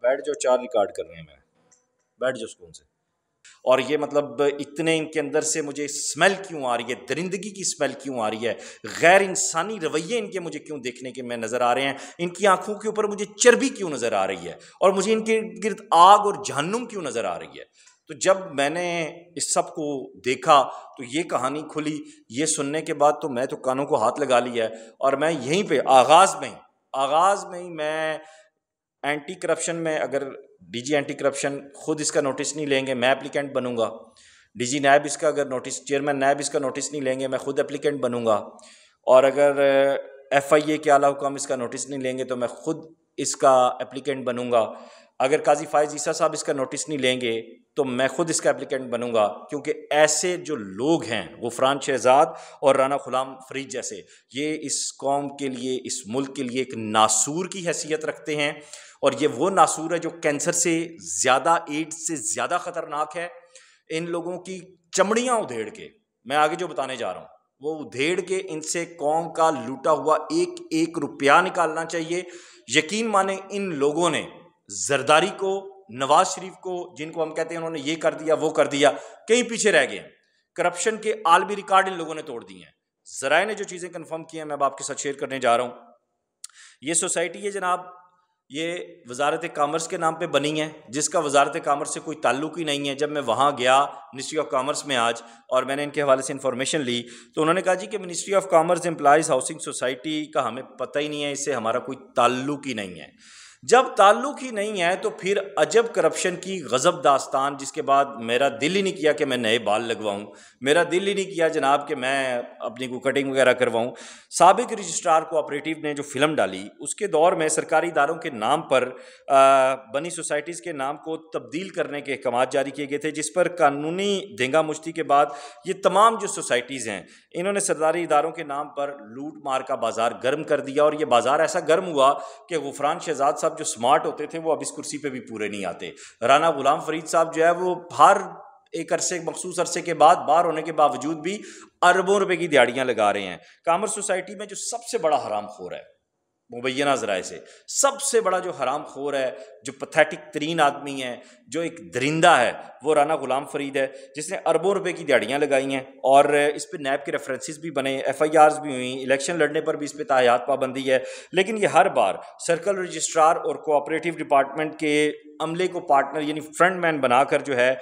بیٹھ جو، 4 ریکارڈ کر رہے ہیں، میں بیٹھ جو سکون سے. اور یہ مطلب اتنے ان کے اندر سے مجھے اسمیل کیوں آ رہی ہے، درندگی کی اسمیل کیوں آ رہی ہے، غیر انسانی رویے ان کے مجھے کیوں دیکھنے کے میں نظر آ رہے ہیں، ان کی آنکھوں کے اوپر مجھے چربی کیوں نظر آ رہی ہے، اور مجھے ان کے گرد آگ اور جہنم کیوں نظر آ رہی ہے. تو جب میں نے اس سب کو دیکھا تو یہ کہانی کھلی. یہ سننے کے بعد تو میں تو کانوں کو ہاتھ لگا لیا ہے، اور میں یہیں پہ آغاز میں ہی میں اینٹی کرپشن میں، اگر ڈی جی اینٹی کرپشن خود اس کا نوٹس نہیں لیں گے میں اپلیکینٹ بنوں گا. ڈی جی نیب اس کا اگر نوٹس، چیئرمین نیب اس کا نوٹس نہیں لیں گے میں خود اپلیکینٹ بنوں گا. اور اگر ایف آئی اے کے اعلیٰ حکام اس کا نوٹس نہیں لیں گے تو میں خود اس کا اپلیکینٹ بنوں گا. اگر قاضی فائز عیسیٰ صاحب اس کا نوٹس نہیں لیں گے تو میں خود اس کا اپلیکینٹ بنوں گا. کیونکہ ایسے جو لوگ ہیں غفران شہزاد اور رانا غلام فرید جیسے، یہ اس قوم کے لیے، اس ملک کے لیے ایک ناسور کی حیثیت رکھتے ہیں. اور یہ وہ ناسور ہے جو کینسر سے زیادہ، ایڈز سے زیادہ خطرناک ہے. ان لوگوں کی چمڑیاں ادھیڑ کے، میں آگے جو بتانے جا رہا ہوں وہ ادھیڑ کے ان سے قوم کا لوٹا ہوا ایک ایک روپیہ نکالنا چاہیے. یقین مانیں ان لوگوں نے زرداری کو، نواز شریف کو، جن کو ہم کہتے ہیں انہوں نے یہ کر دیا وہ کر دیا، کہیں پیچھے رہ گئے ہیں. کرپشن کے عالمی ریکارڈ ان لوگوں نے توڑ دیے ہیں. ذرائع نے جو چیزیں کنفرم کی ہیں میں اب آپ کے ساتھ شیئر کرنے جا رہا ہوں. یہ سوسائٹی ہے جناب، یہ وزارت کامرس کے نام پہ بنی ہے، جس کا وزارت کامرس سے کوئی تعلق ہی نہیں ہے. جب میں وہاں گیا منسٹری آف کامرس میں آج، اور میں نے ان کے حوالے سے انفارمیشن لی تو انہوں نے کہا جی کہ ministry of commerce employees housing society کا ہمیں پتہ ہی نہیں ہے، اس سے ہمارا کوئی تعلق ہی نہیں ہے. جب تعلق ہی نہیں ہے تو پھر عجب کرپشن کی غضب داستان، جس کے بعد میرا دل ہی نہیں کیا کہ میں نئے بال لگواؤں، میرا دل ہی نہیں کیا جناب کہ میں اپنی کو کٹنگ وغیرہ کرواؤں. سابق رجسٹرار کوآپریٹیو نے جو فلم ڈالی اس کے دور میں سرکاری اداروں کے نام پر بنی سوسائٹیز کے نام کو تبدیل کرنے کے احکامات جاری کیے گئے تھے، جس پر قانونی دھینگا مشتی کے بعد یہ تمام جو سوسائٹیز ہیں انہوں نے سرکاری اداروں کے نام پر لوٹ مار کا بازار گرم کر دیا. اور یہ بازار ایسا گرم ہوا کہ غفران شہزاد صاحب جو سمارٹ ہوتے تھے وہ اب اس کرسی پہ بھی پورے نہیں آتے. رانا غلام فرید صاحب جو ہے وہ ہر ایک عرصے، مخصوص عرصے کے بعد باہر ہونے کے باوجود بھی اربوں روپے کی دیہڑیاں لگا رہے ہیں. کامرس سوسائٹی میں جو سب سے بڑا حرام خور ہے مبینہ ذرائع سے، سب سے بڑا جو حرام خور ہے، جو پتھیٹک ترین آدمی ہے، جو ایک درندہ ہے، وہ رانا غلام فرید ہے، جس نے اربوں روپے کی دیہڑیاں لگائی ہیں. اور اس پہ نیب کے ریفرنسز بھی بنے، ایف آئی آرز بھی ہوئیں، الیکشن لڑنے پر بھی اس پہ تاحیات پابندی ہے. لیکن یہ ہر بار سرکل رجسٹرار اور کوآپریٹیو ڈپارٹمنٹ کے عملے کو پارٹنر یعنی فرنٹ مین بنا کر جو ہے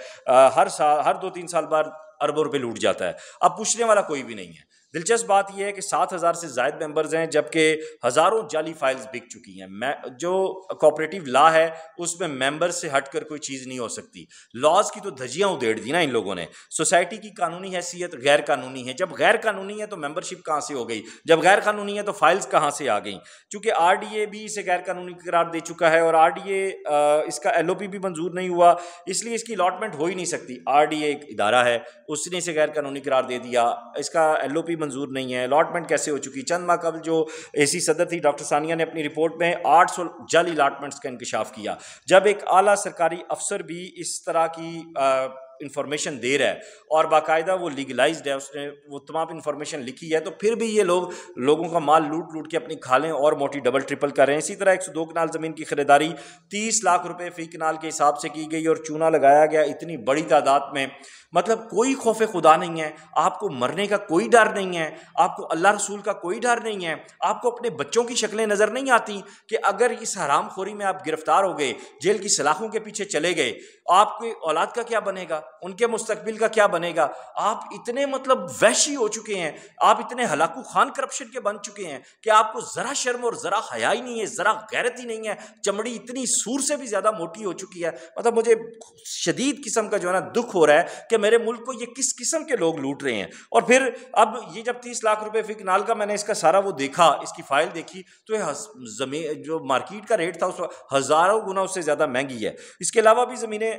ہر سال، ہر 2-3 سال بعد اربوں روپے لوٹ جاتا ہے. اب پوچھنے والا کوئی بھی نہیں ہے. دلچسپ بات یہ ہے کہ 7,000 سے زائد ممبرز ہیں، جبکہ ہزاروں جعلی فائلز بک چکی ہیں. جو کوآپریٹیو لا ہے اس میں ممبر سے ہٹ کر کوئی چیز نہیں ہو سکتی. لاز کی تو دھجیاں ادھیڑ دی نا ان لوگوں نے. سوسائٹی کی قانونی حیثیت غیر قانونی ہے. جب غیر قانونی ہے تو ممبرشپ کہاں سے ہو گئی؟ جب غیر قانونی ہے تو فائلز کہاں سے آ گئیں؟ چونکہ آر ڈی اے بھی اسے غیر قانونی قرار دے چکا ہے، اور آر ڈی اے اس کا ایل او پی بھی منظور نہیں ہوا، اس لیے اس کی الاٹمنٹ ہو ہی نہیں سکتی. آر ڈی اے ایک ادارہ ہے، اس نے اسے غیر قانونی قرار دے دیا، اس کا ایل او پی منظور نہیں ہے. الاٹمنٹ کیسے ہو چکی؟ چند ماہ قبل جو اے سی صدر تھی ڈاکٹر ثانیہ نے اپنی رپورٹ میں 800 جعلی الاٹمنٹس کا انکشاف کیا. جب ایک اعلیٰ سرکاری افسر بھی اس طرح کی انفارمیشن دے رہا ہے اور باقاعدہ وہ لیگلائزڈ ہے، اس نے وہ تمام انفارمیشن لکھی ہے، تو پھر بھی یہ لوگوں کا مال لوٹ لوٹ کے اپنی کھالیں اور موٹی ڈبل ٹرپل کر رہے ہیں. اسی طرح 102 کنال زمین کی خریداری 30 لاکھ روپے فی کنال کے حساب سے کی گئی اور چونا لگایا گیا اتنی بڑی تعداد میں. مطلب کوئی خوف خدا نہیں ہے، آپ کو مرنے کا کوئی ڈر نہیں ہے، آپ کو اللہ رسول کا کوئی ڈر نہیں ہے، آپ کو اپنے بچوں کی شکلیں نظر نہیں آتی کہ اگر اس حرام خوری میں آپ گرفتار ہو گئے، جیل کی سلاخوں کے پیچھے چلے گئے، آپ کی اولاد کا کیا بنے گا، ان کے مستقبل کا کیا بنے گا؟ آپ اتنے مطلب وحشی ہو چکے ہیں، آپ اتنے ہلاکو خان کرپشن کے بن چکے ہیں کہ آپ کو ذرا شرم اور ذرا حیا ہی نہیں ہے، ذرا غیرت ہی نہیں ہے. چمڑی اتنی سور سے بھی زیادہ موٹی ہو چکی ہے. مطلب مجھے شدید قسم کا جو ہے نا دکھ ہو رہا ہے کہ میرے ملک کو یہ کس قسم کے لوگ لوٹ رہے ہیں. اور پھر اب یہ جب 30 لاکھ روپے فی کنال کا میں نے اس کا سارا وہ دیکھا، اس کی فائل دیکھی، تو یہ زمین جو مارکیٹ کا ریٹ تھا اس ہزاروں گنا اس سے زیادہ مہنگی ہے. اس کے علاوہ بھی زمینیں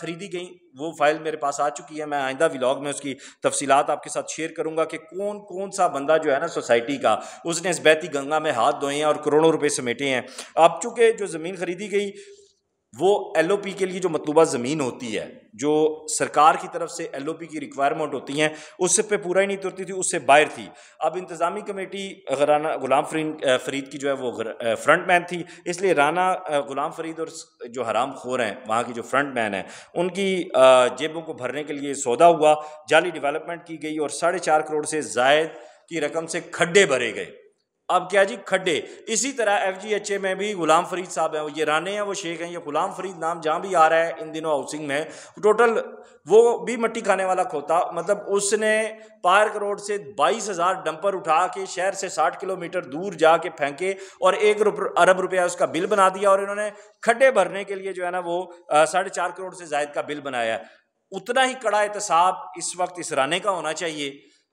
خریدی گئیں، وہ فائل میرے پاس آ چکی ہے. میں آئندہ ولاگ میں اس کی تفصیلات آپ کے ساتھ شیئر کروں گا کہ کون سا بندہ جو ہے نا سوسائٹی کا، اس نے اس بیتی گنگا میں ہاتھ دھوئے ہیں اور کروڑوں روپے سمیٹے ہیں. اب چونکہ جو زمین خریدی گئی وہ ایل او پی کے لیے جو مطلوبہ زمین ہوتی ہے، جو سرکار کی طرف سے ایل او پی کی ریکوائرمنٹ ہوتی ہیں، اس پہ پورا ہی نہیں اترتی تھی، اس سے باہر تھی۔ اب انتظامی کمیٹی رانا غلام فرید کی جو ہے وہ فرنٹ مین تھی، اس لیے رانا غلام فرید اور جو حرام خور ہیں وہاں کی جو فرنٹ مین ہیں ان کی جیبوں کو بھرنے کے لیے سودا ہوا، جعلی ڈیولپمنٹ کی گئی اور 4.5 کروڑ سے زائد کی رقم سے کھڈے بھرے گئے۔ اب کیا جی کھڈے، اسی طرح ایف جی ایچ اے میں بھی غلام فرید صاحب ہیں، یہ رانے ہیں وہ شیخ ہیں، یہ غلام فرید نام جہاں بھی آ رہا ہے ان دنوں ہاؤسنگ میں، ٹوٹل وہ بھی مٹی کھانے والا کھوتا، مطلب اس نے پارک روڈ سے 22,000 ڈمپر اٹھا کے شہر سے 60 کلومیٹر دور جا کے پھینکے اور 1 ارب روپیہ اس کا بل بنا دیا، اور انہوں نے کھڈے بھرنے کے لیے جو ہے نا وہ 4.5 کروڑ سے زائد کا بل بنایا ہے۔ اتنا ہی کڑا احتساب اس وقت اس رانے کا ہونا چاہیے،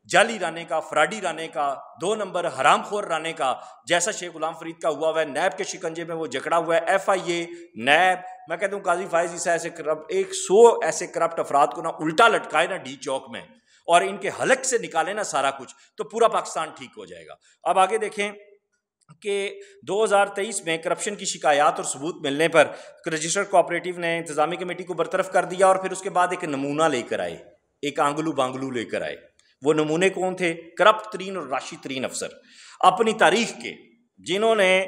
جعلی رانے کا، فراڈی رانے کا، 2 نمبر حرام خور رانے کا، جیسا شیخ غلام فرید کا ہوا ہے۔ نیب کے شکنجے میں وہ جکڑا ہوا ہے، ایف آئی اے، نیب، میں کہتا ہوں قاضی فائز عیسیٰ ایسے 100 ایسے کرپٹ افراد کو نا الٹا لٹکائے نا ڈی چوک میں اور ان کے حلق سے نکالے نا سارا کچھ، تو پورا پاکستان ٹھیک ہو جائے گا۔ اب آگے دیکھیں کہ 2023 میں کرپشن کی شکایات اور ثبوت ملنے پر رجسٹرڈ کوآپریٹیو نے انتظامی کمیٹی کو برطرف کر دیا، اور پھر اس کے بعد ایک نمونہ لے کر آئے، ایک آنگلو بانگلو لے کر آئے۔ وہ نمونے کون تھے؟ کرپٹ ترین اور راشی ترین افسر اپنی تاریخ کے، جنہوں نے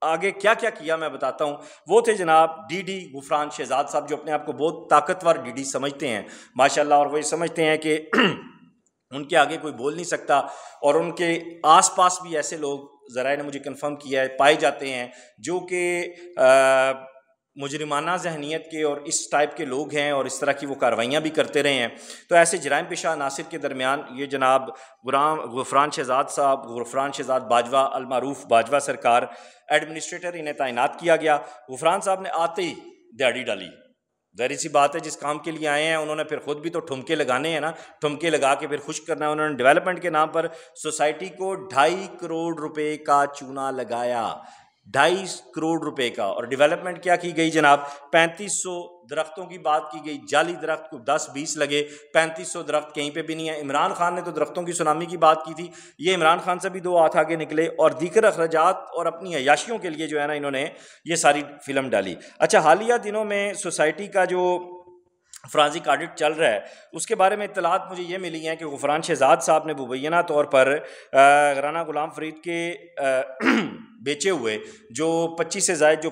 آگے کیا کیا کیا میں بتاتا ہوں۔ وہ تھے جناب ڈی ڈی غفران شہزاد صاحب، جو اپنے آپ کو بہت طاقتور ڈی ڈی سمجھتے ہیں ماشاءاللہ، اور وہ یہ سمجھتے ہیں کہ ان کے آگے کوئی بول نہیں سکتا، اور ان کے آس پاس بھی ایسے لوگ ذرائع نے مجھے کنفرم کیا ہے پائے جاتے ہیں جو کہ مجرمانہ ذہنیت کے اور اس ٹائپ کے لوگ ہیں، اور اس طرح کی وہ کارروائیاں بھی کرتے رہے ہیں۔ تو ایسے جرائم پیشہ عناصر کے درمیان یہ جناب غفران شہزاد صاحب، غفران شہزاد باجوہ المعروف باجوہ سرکار ایڈمنسٹریٹر انہیں تعینات کیا گیا۔ غفران صاحب نے آتے ہی دیہڑی ڈالی، ظاہر سی بات ہے جس کام کے لیے آئے ہیں انہوں نے پھر خود بھی تو ٹھمکے لگانے ہیں نا، ٹھمکے لگا کے پھر خوش کرنا ہے۔ انہوں نے ڈیولپمنٹ کے نام پر سوسائٹی کو 2.5 کروڑ روپے کا چونا لگایا، 2.5 کروڑ روپے کا۔ اور ڈیولپمنٹ کیا کی گئی جناب؟ 3500 درختوں کی بات کی گئی، جعلی درخت کو 10-20 لگے، 3500 درخت کہیں پہ بھی نہیں ہے۔ عمران خان نے تو درختوں کی سونامی کی بات کی تھی، یہ عمران خان سے بھی 2 ہاتھ آگے نکلے، اور دیگر اخراجات اور اپنی عیاشیوں کے لیے جو ہے نا انہوں نے یہ ساری فلم ڈالی۔ اچھا، حالیہ دنوں میں سوسائٹی کا جو فرانزک آڈٹ چل رہا ہے اس کے بارے میں اطلاعات مجھے یہ ملی ہیں کہ غفران شہزاد صاحب نے مبینہ طور پر رانا غلام فرید کے بیچے ہوئے جو 25 سے زائد جو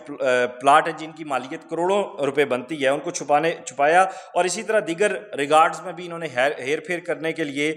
پلاٹ ہیں جن کی مالیت کروڑوں روپے بنتی ہے ان کو چھپایا، اور اسی طرح دیگر ریگارڈز میں بھی انہوں نے ہیر پھیر کرنے کے لیے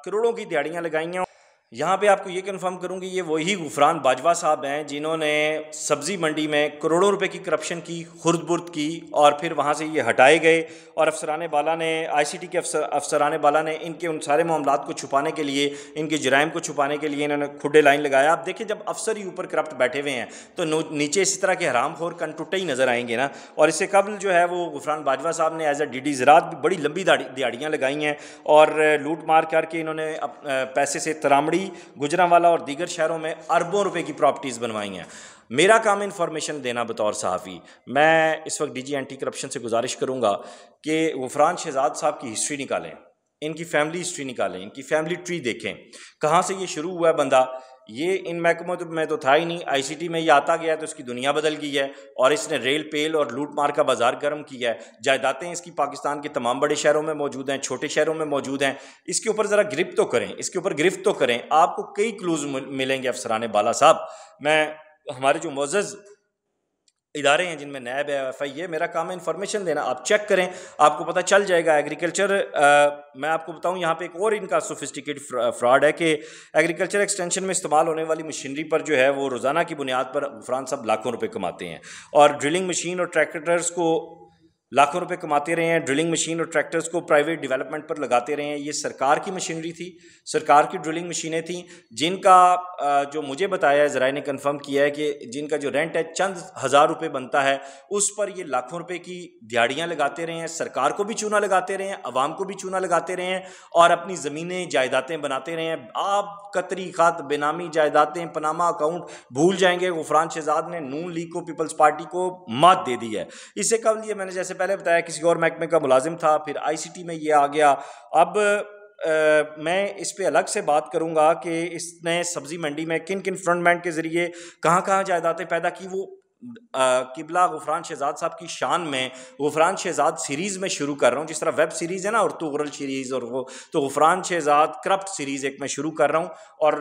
کروڑوں کی دیہڑیاں لگائی ہیں۔ یہاں پہ آپ کو یہ کنفرم کروں گی یہ وہی غفران باجوہ صاحب ہیں جنہوں نے سبزی منڈی میں کروڑوں روپے کی کرپشن کی، خرد برد کی، اور پھر وہاں سے یہ ہٹائے گئے، اور افسران بالا نے، آئی سی ٹی کے افسران بالا نے ان کے ان سارے معاملات کو چھپانے کے لیے، ان کے جرائم کو چھپانے کے لیے انہوں نے کھڈے لائن لگایا۔ آپ دیکھیں جب افسر ہی اوپر کرپٹ بیٹھے ہوئے ہیں تو نیچے اسی طرح کے حرام خور کنٹوٹے ہی نظر آئیں گے نا۔ اور اس سے قبل جو ہے وہ غفران باجوہ صاحب نے ایز اے ڈی ڈی زراعت بھی بڑی لمبی دیہڑیاں لگائی ہیں، اور لوٹ مار کر کے انہوں نے پیسے سے ترامڑی، گجرانوالہ اور دیگر شہروں میں اربوں روپے کی پراپرٹیز بنوائی ہیں۔ میرا کام انفارمیشن دینا بطور صحافی، میں اس وقت ڈی جی اینٹی کرپشن سے گزارش کروں گا کہ غفران شہزاد صاحب کی ہسٹری نکالیں، ان کی فیملی ہسٹری نکالیں، ان کی فیملی ٹری دیکھیں، کہاں سے یہ شروع ہوا ہے بندہ۔ یہ ان محکموں میں تو تھا ہی نہیں، آئی سی ٹی میں یہ آتا گیا تو اس کی دنیا بدل گئی ہے، اور اس نے ریل پیل اور لوٹ مار کا بازار گرم کیا ہے۔ جائیدادیں اس کی پاکستان کے تمام بڑے شہروں میں موجود ہیں، چھوٹے شہروں میں موجود ہیں۔ اس کے اوپر ذرا گرفت تو کریں، اس کے اوپر گرفت تو کریں، آپ کو کئی کلوز ملیں گے افسران بالا صاحب۔ میں ہمارے جو معزز ادارے ہیں جن میں نیب ہے، ایف آئی اے، میرا کام ہے انفارمیشن دینا، آپ چیک کریں، آپ کو پتہ چل جائے گا۔ ایگریکلچر میں آپ کو بتاؤں یہاں پہ ایک اور ان کا سوفسٹیکیٹ فراڈ ہے کہ ایگریکلچر ایکسٹینشن میں استعمال ہونے والی مشینری پر جو ہے وہ روزانہ کی بنیاد پر غفران صاحب لاکھوں روپے کماتے ہیں، اور ڈرلنگ مشین اور ٹریکٹرز کو لاکھوں روپے کماتے رہے ہیں، ڈرلنگ مشین اور ٹریکٹرز کو پرائیویٹ ڈیولپمنٹ پر لگاتے رہے ہیں۔ یہ سرکار کی مشینری تھی، سرکار کی ڈرلنگ مشینیں تھیں، جن کا جو مجھے بتایا ہے، ذرائع نے کنفرم کیا ہے کہ جن کا جو رینٹ ہے چند ہزار روپے بنتا ہے، اس پر یہ لاکھوں روپے کی دیہڑیاں لگاتے رہے ہیں، سرکار کو بھی چونا لگاتے رہے ہیں، عوام کو بھی چونا لگاتے رہے ہیں، اور اپنی زمینیں جائیدادیں بناتے رہے ہیں۔ آپ قطری خط، بینامی جائیدادیں، پناما اکاؤنٹ بھول جائیں گے۔ غفران شہزاد نے نون لیگ کو، پیپلز پارٹی کو مات دے دی ہے۔ اس سے قبل یہ میں نے جیسے پہلے بتایا کسی اور محکمے کا ملازم تھا، پھر آئی سی ٹی میں یہ آ گیا۔ اب میں اس پہ الگ سے بات کروں گا کہ اس نے سبزی منڈی میں کن کن فرنٹ مین کے ذریعے کہاں کہاں جائیدادیں پیدا کی۔ وہ قبلہ غفران شہزاد صاحب کی شان میں غفران شہزاد سیریز میں شروع کر رہا ہوں، جس طرح ویب سیریز ہے نا، اور تو غرل سیریز، اور وہ تو غفران شہزاد کرپٹ سیریز ایک میں شروع کر رہا ہوں، اور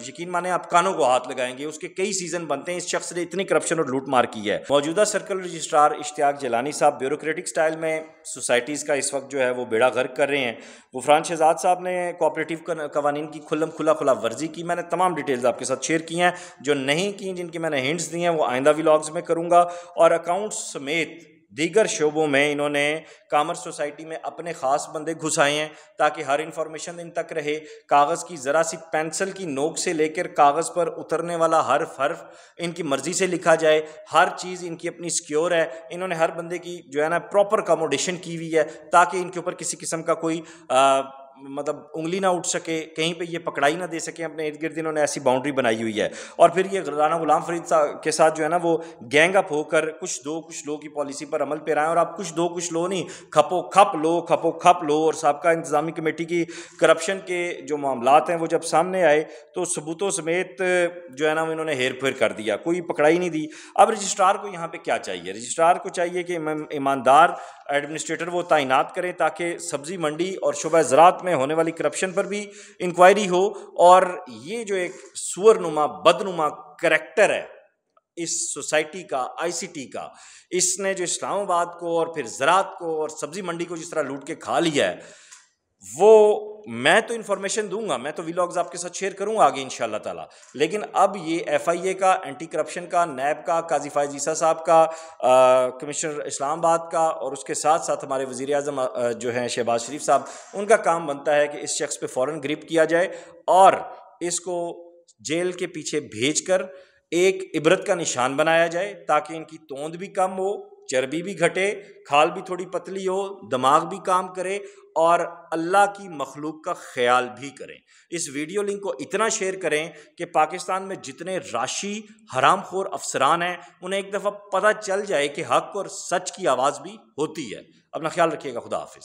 یقین مانیں آپ کانوں کو ہاتھ لگائیں گے، اس کے کئی سیزن بنتے ہیں۔ اس شخص نے اتنی کرپشن اور لوٹ مار کی ہے۔ موجودہ سرکل رجسٹرار اشتیاق جیلانی صاحب بیوروکریٹک سٹائل میں سوسائٹیز کا اس وقت جو ہے وہ بیڑا غرق کر رہے ہیں۔ غفران شہزاد صاحب نے کوآپریٹو قوانین کی خلاف ورزی کی، میں نے تمام ڈیٹیلز آپ کے ساتھ شیئر کی ہیں، جو نہیں کی جن کی میں نے ہنٹس دی ہیں وہ آئندہ ولاگز میں کروں گا، اور اکاؤنٹس سمیت دیگر شعبوں میں انہوں نے کامرس سوسائٹی میں اپنے خاص بندے گھسائے ہیں تاکہ ہر انفارمیشن ان تک رہے۔ کاغذ کی ذرا سی پینسل کی نوک سے لے کر کاغذ پر اترنے والا ہر حرف ان کی مرضی سے لکھا جائے، ہر چیز ان کی اپنی سکیور ہے۔ انہوں نے ہر بندے کی جو ہے نا پراپر اکاموڈیشن کی ہوئی ہے تاکہ ان کے اوپر کسی قسم کا کوئی مطلب انگلی نہ اٹھ سکے، کہیں پہ یہ پکڑائی نہ دے سکیں، اپنے ارد گرد انہوں نے ایسی باؤنڈری بنائی ہوئی ہے۔ اور پھر یہ رانا غلام فرید کے ساتھ جو ہے نا وہ گینگ اپ ہو کر کچھ لو کی پالیسی پر عمل پیرائیں، اور آپ کچھ لو نہیں، کھپو کھپ لو۔ اور سابقہ انتظامی کمیٹی کی کرپشن کے جو معاملات ہیں وہ جب سامنے آئے تو ثبوتوں سمیت جو ہے نا انہوں نے ہیر پھیر کر دیا، کوئی پکڑائی نہیں دی۔ اب رجسٹرار کو یہاں پہ کیا چاہیے؟ رجسٹرار کو چاہیے کہ ایماندار ایڈمنسٹریٹر وہ تعینات کریں تاکہ سبزی منڈی اور شعبہ زراعت میں ہونے والی کرپشن پر بھی انکوائری ہو، اور یہ جو ایک سور نما بدنما کریکٹر ہے اس سوسائٹی کا، آئی سی ٹی کا، اس نے جو اسلام آباد کو اور پھر زراعت کو اور سبزی منڈی کو جس طرح لوٹ کے کھا لیا ہے، وہ میں تو انفارمیشن دوں گا، میں تو ویلاگز آپ کے ساتھ شیئر کروں گا آگے انشاءاللہ تعالی، لیکن اب یہ ایف آئی اے کا، اینٹی کرپشن کا، نیب کا، قاضی فائز عیسیٰ صاحب کا، کمشنر اسلام آباد کا، اور اس کے ساتھ ساتھ ہمارے وزیر اعظم جو ہیں شہباز شریف صاحب، ان کا کام بنتا ہے کہ اس شخص پہ فوراً گرفت کیا جائے اور اس کو جیل کے پیچھے بھیج کر ایک عبرت کا نشان بنایا جائے تاکہ ان کی توند بھی کم ہو، چربی بھی گھٹے، کھال بھی تھوڑی پتلی ہو، دماغ بھی کام کرے اور اللہ کی مخلوق کا خیال بھی کریں۔ اس ویڈیو لنک کو اتنا شیئر کریں کہ پاکستان میں جتنے راشی حرام خور افسران ہیں انہیں ایک دفعہ پتہ چل جائے کہ حق اور سچ کی آواز بھی ہوتی ہے۔ اپنا خیال رکھیے گا، خدا حافظ۔